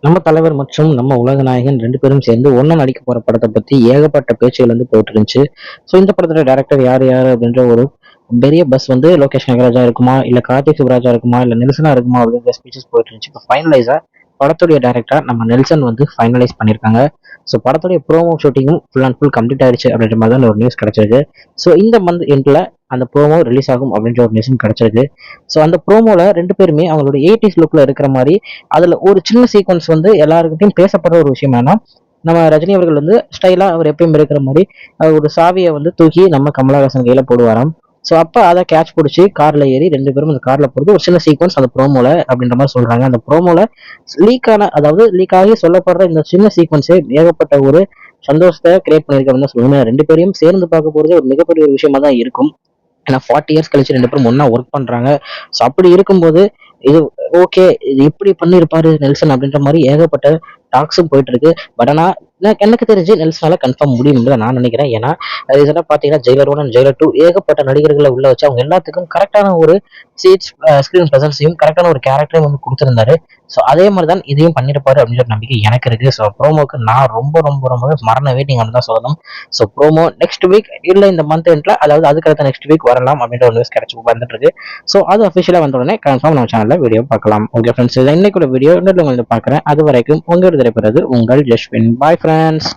நம்ம தலைவர் மற்றும் நம்ம உலகநாயகன் 2 பேரும் சேர்ந்து ஒண்ணா நடிக்க போற படத்த பத்தி ஏகப்பட்ட பேச்சுகள் போயிட்டு இருந்துச்சு. ஸோ இந்த படத்தோட டைரக்டர் யாரு அப்படின்ற ஒரு பெரிய பஸ் லோகேஷ் நாகராஜா இருக்குமா? இல்ல கார்த்திக் சுப்ராஜா இருக்குமா? இல்ல நெல்சனா இருக்குமா? அப்படின்ற ஸ்பீச்சஸ் போயிட்டு இருந்துச்சு. இப்ப ஃபைனலைஸா படத்துடைய டைரக்டரா நம்ம நெல்சன் ஃபைனலைஸ் பண்ணியிருக்காங்க. ஸோ படத்துடைய ப்ரோமோ ஷூட்டிங்கும் ஃபுல் அண்ட் ஃபுல் கம்ப்ளீட் ஆயிடுச்சு அப்படின்ற மாதிரி தான் ஒரு நியூஸ் கிடைச்சிருக்கு. ஸோ இந்த மந்த் எண்ட்ல அந்த ப்ரோமோ ரிலீஸ் ஆகும் அப்படின்ற ஒரு நியூஸும் கிடைச்சிருக்கு. ஸோ அந்த ப்ரோமோல 2 பேருமே அவங்களோட 80s லுக்ல இருக்கிற மாரி அதுல ஒரு சின்ன சீக்வன்ஸ் எல்லாருக்கிட்டையும் பேசப்படுற ஒரு விஷயம் என்னன்னா, நம்ம ரஜினி அவர்கள் ஸ்டைலா அவர் எப்பயும் இருக்கிற மாரி ஒரு சாவிய தூக்கி நம்ம கமலஹாசன் கையில போடுவாராம். ஸோ அப்ப அத கேட்ச் புடிச்சு கார்ல ஏறி 2 பேரும் அந்த கார்ல போறது ஒரு சின்ன சீக்வன்ஸ் அந்த ப்ரோமோல அப்படின்ற மாரி சொல்றாங்க. அந்த ப்ரோமோல லீக் ஆகி சொல்லப்படுற இந்த சின்ன சீக்வன்ஸே ஏகப்பட்ட ஒரு சந்தோஷத்த கிரியேட் பண்ணியிருக்கு அப்படின்னு தான் சொல்லணும். 2 பேரையும் சேர்ந்து பார்க்க போறதே ஒரு மிகப்பெரிய ஒரு விஷயமா தான் இருக்கும். ஏன்னா 40 இயர்ஸ் கழிச்சு 2 பேரும் ஒண்ணா ஒர்க் பண்றாங்க. ஸோ அப்படி இருக்கும்போது இது ஓகே. இது இப்படி பண்ணியிருப்பாரு நெல்சன் அப்படின்ற மாரி ஏகப்பட்ட டாக்ஸும் போயிட்டு இருக்கு. பட் ஆனா எனக்கு தெரிஞ்சு நெல்சனால கன்ஃபார்ம் முடியும்னு தான் நான் நினைக்கிறேன். ஏன்னா ரீசெண்டா பார்த்தீங்கன்னா ஜெயிலர் 1 அண்ட் ஜெயிலர் 2 ஏகப்பட்ட நடிகர்களை உள்ள வச்சு அவங்க எல்லாத்துக்கும் கரெக்டான ஒரு சீட்ஸ் ஸ்கிரீன் பிரசன்ஸையும் கரெக்டான ஒரு கேரக்டரையும் கொடுத்திருந்தாரு. ஸோ அதே மாதிரி தான் இதையும் பண்ணியிருப்பாரு அப்படின்ற ஒரு நம்பிக்கை எனக்கு இருக்கு. ஸோ ப்ரோமோக்கு நான் ரொம்பவே மரண வெயிட்டிங் தான் சொல்லணும். ஸோ ப்ரோமோ நெக்ஸ்ட் வீக் இல்ல இந்த மந்த் எண்ட்ல அதாவது அதுக்கு அடுத்த நெக்ஸ்ட் வீக் வரலாம் அப்படின்ற ஒரு நியூஸ் கிடைச்சு வந்துட்டு இருக்கு. ஸோ அது அஃபிஷியலா வந்த உடனே கன்ஃபார்ம் நம்ம சேனல்ல வீடியோ பார்க்கலாம். ஓகே ஃப்ரெண்ட்ஸ், இன்னைக்குள்ள வீடியோ இன்னொரு உங்களுக்கு பார்க்குறேன். அது வரைக்கும் உங்களோட திரைப்பெறது உங்கள் ஜஸ்வின். Bye friends.